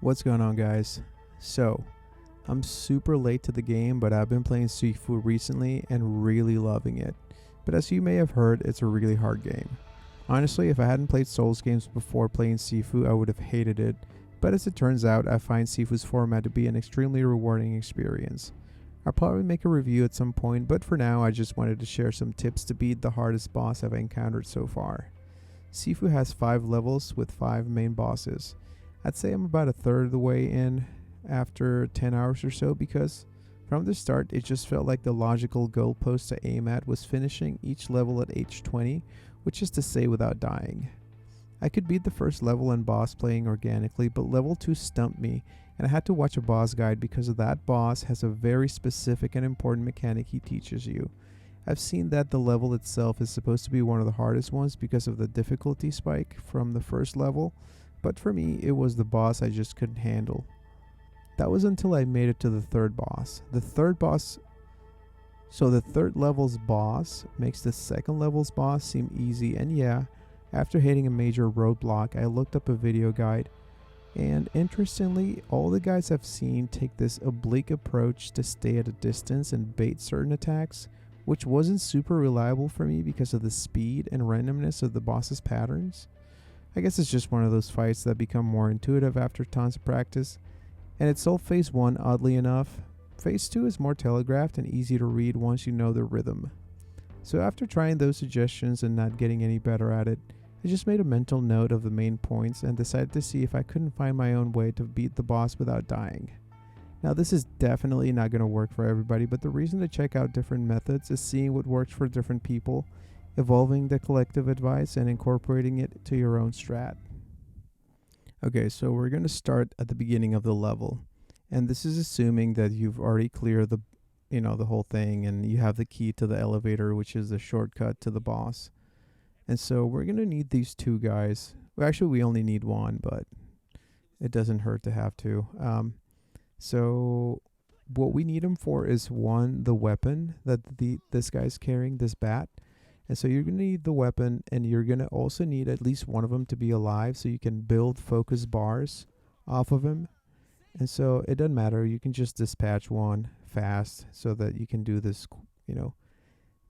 What's going on, guys? So, I'm super late to the game, but I've been playing Sifu recently and really loving it. But as you may have heard, it's a really hard game. Honestly, if I hadn't played Souls games before playing Sifu, I would have hated it. But as it turns out, I find Sifu's format to be an extremely rewarding experience. I'll probably make a review at some point, but for now I just wanted to share some tips to beat the hardest boss I've encountered so far. Sifu has 5 levels with 5 main bosses. I'd say I'm about a third of the way in after 10 hours or so, because from the start it just felt like the logical goalpost to aim at was finishing each level at H20, which is to say without dying. I could beat the first level and boss playing organically, but level 2 stumped me and I had to watch a boss guide because of that boss has a very specific and important mechanic he teaches you. I've seen that the level itself is supposed to be one of the hardest ones because of the difficulty spike from the first level, but for me it was the boss I just couldn't handle. That was until I made it to the third boss. The third level's boss makes the second level's boss seem easy, and yeah, after hitting a major roadblock I looked up a video guide, and interestingly all the guys I've seen take this oblique approach to stay at a distance and bait certain attacks, which wasn't super reliable for me because of the speed and randomness of the boss's patterns. I guess it's just one of those fights that become more intuitive after tons of practice, and it's all phase 1 oddly enough. Phase 2 is more telegraphed and easy to read once you know the rhythm. So after trying those suggestions and not getting any better at it, I just made a mental note of the main points and decided to see if I couldn't find my own way to beat the boss without dying. Now this is definitely not going to work for everybody, but the reason to check out different methods is seeing what works for different people, evolving the collective advice and incorporating it to your own strat. Okay, so we're going to start at the beginning of the level, and this is assuming that you've already cleared the whole thing and you have the key to the elevator, which is the shortcut to the boss. And so we're going to need these 2 guys. Well, actually we only need 1, but it doesn't hurt to have 2. So what we need them for is 1, the weapon that this guy's carrying, this bat. And so you're going to need the weapon, and you're going to also need at least one of them to be alive so you can build focus bars off of him. And so it doesn't matter. You can just dispatch one fast so that you can do this,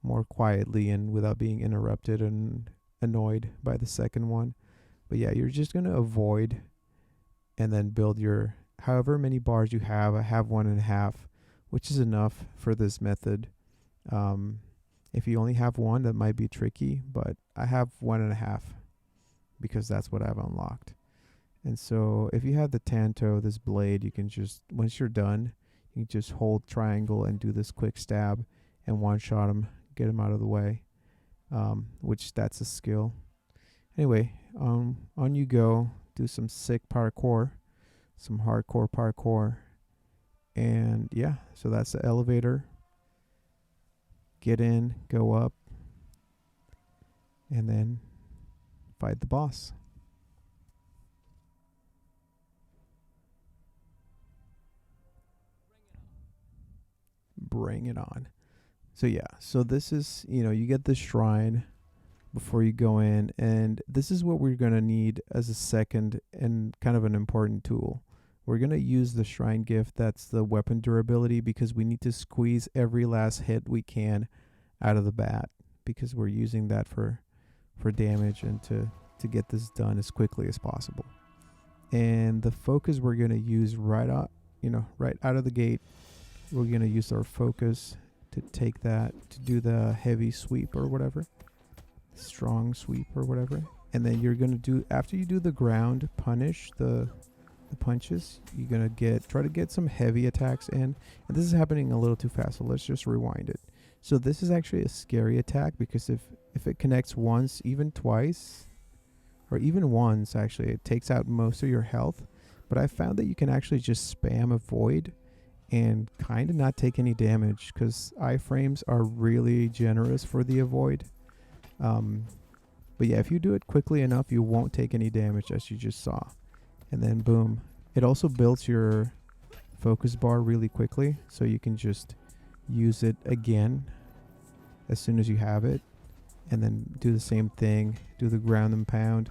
more quietly and without being interrupted and annoyed by the second one. But yeah, you're just going to avoid and then build your however many bars you have. I have 1.5, which is enough for this method. If you only have 1, that might be tricky, but I have 1.5 because that's what I've unlocked. And so if you have the Tanto, this blade, you can just, once you're done, you can just hold triangle and do this quick stab and one-shot him, get him out of the way, which that's a skill. Anyway, on you go, do some sick parkour, some hardcore parkour, and yeah, so that's the elevator. Get in, go up, and then fight the boss. Bring it on. So yeah, so this is, you get the shrine before you go in, and this is what we're going to need as a second and kind of an important tool. We're going to use the shrine gift, that's the weapon durability, because we need to squeeze every last hit we can out of the bat, because we're using that for damage and to get this done as quickly as possible. And the focus we're going to use right out of the gate, we're going to use our focus to take that, to do the heavy sweep or whatever, strong sweep or whatever. And then you're going to do, after you do the ground punish, the punches, you're going to try to get some heavy attacks in. And this is happening a little too fast, so let's just rewind it. So this is actually a scary attack, because if it connects once, even twice, or even once, actually, it takes out most of your health. But I found that you can actually just spam avoid and kind of not take any damage, because iframes are really generous for the avoid. But yeah, if you do it quickly enough, you won't take any damage, as you just saw. And then boom. It also builds your focus bar really quickly, so you can just use it again as soon as you have it, and then do the same thing, do the ground and pound,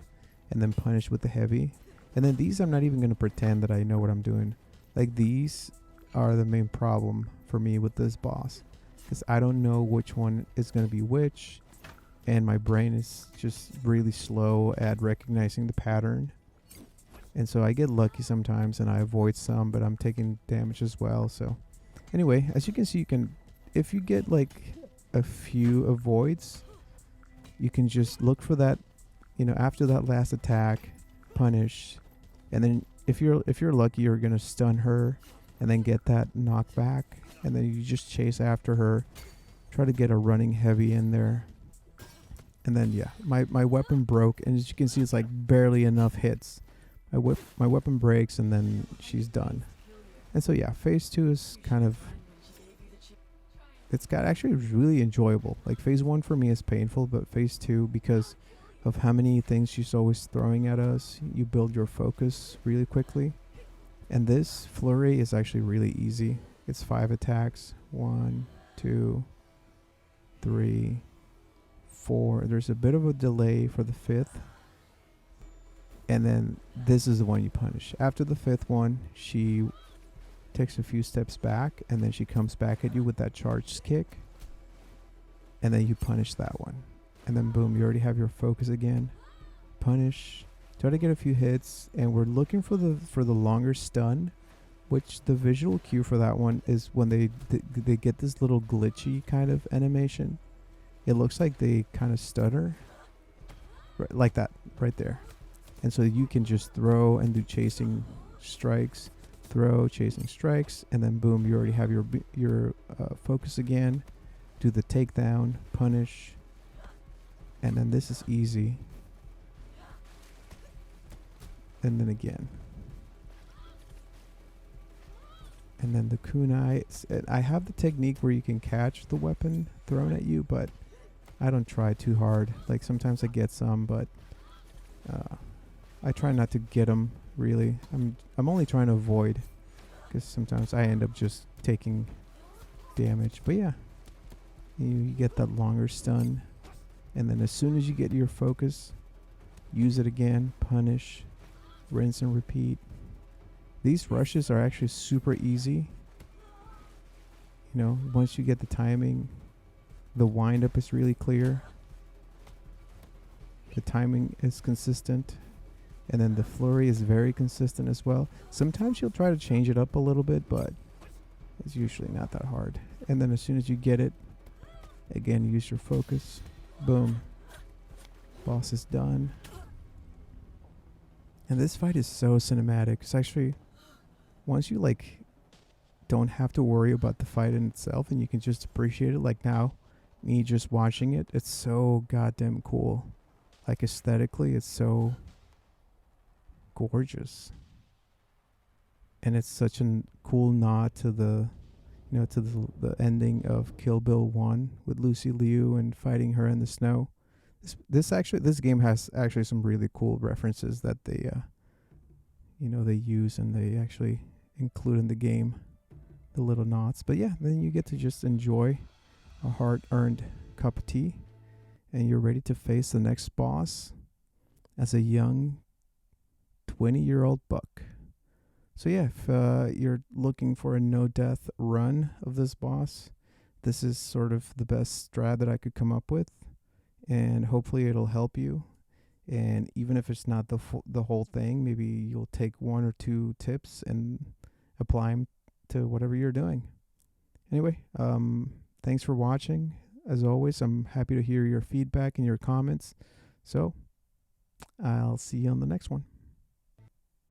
and then punish with the heavy. And then these, I'm not even going to pretend that I know what I'm doing. Like, these are the main problem for me with this boss, because I don't know which one is going to be which, and my brain is just really slow at recognizing the pattern. And so I get lucky sometimes and I avoid some, but I'm taking damage as well. So anyway, as you can see, you can, if you get like a few avoids, you can just look for that, you know, after that last attack, punish, and then if you're lucky, you're gonna stun her and then get that knockback, and then you just chase after her, try to get a running heavy in there. And then yeah, my weapon broke, and as you can see, it's like barely enough hits. My weapon breaks, and then she's done. And so yeah, phase 2 is kind of, it's got actually really enjoyable. Like phase 1 for me is painful, but phase 2, because of how many things she's always throwing at us, you build your focus really quickly. And this flurry is actually really easy. It's 5 attacks. 1, 2, 3, 4. There's a bit of a delay for the 5th. And then this is the one you punish. After the 5th one, she takes a few steps back, and then she comes back at you with that charged kick. And then you punish that one. And then boom, you already have your focus again. Punish. Try to get a few hits, and we're looking for the longer stun, which the visual cue for that one is when they get this little glitchy kind of animation. It looks like they kind of stutter, right, like that right there. And so you can just throw and do chasing strikes, throw, chasing strikes, and then boom, you already have your focus again. Do the takedown, punish, and then this is easy. And then again. And then the kunai. I have the technique where you can catch the weapon thrown at you, but I don't try too hard. Like sometimes I get some, but I try not to get them really. I'm only trying to avoid, because sometimes I end up just taking damage. But yeah, you get that longer stun, and then as soon as you get your focus, use it again, punish, rinse and repeat. These rushes are actually super easy. You know, once you get the timing, the wind up is really clear. The timing is consistent. And then the flurry is very consistent as well. Sometimes you'll try to change it up a little bit, but it's usually not that hard. And then as soon as you get it, again, use your focus. Boom. Boss is done. And this fight is so cinematic. It's actually, once you like don't have to worry about the fight in itself and you can just appreciate it, like now, me just watching it, it's so goddamn cool. Like aesthetically, it's so gorgeous. And it's such a cool nod to the, you know, to the ending of Kill Bill 1 with Lucy Liu and fighting her in the snow. This game has actually some really cool references that they you know, they use and they actually include in the game, the little nods. But yeah, then you get to just enjoy a hard-earned cup of tea, and you're ready to face the next boss as a young 20-year-old buck. So yeah, if you're looking for a no-death run of this boss, this is sort of the best strat that I could come up with, and hopefully it'll help you. And even if it's not the whole thing, maybe you'll take 1 or 2 tips and apply them to whatever you're doing. Anyway, thanks for watching. As always, I'm happy to hear your feedback and your comments. So I'll see you on the next one.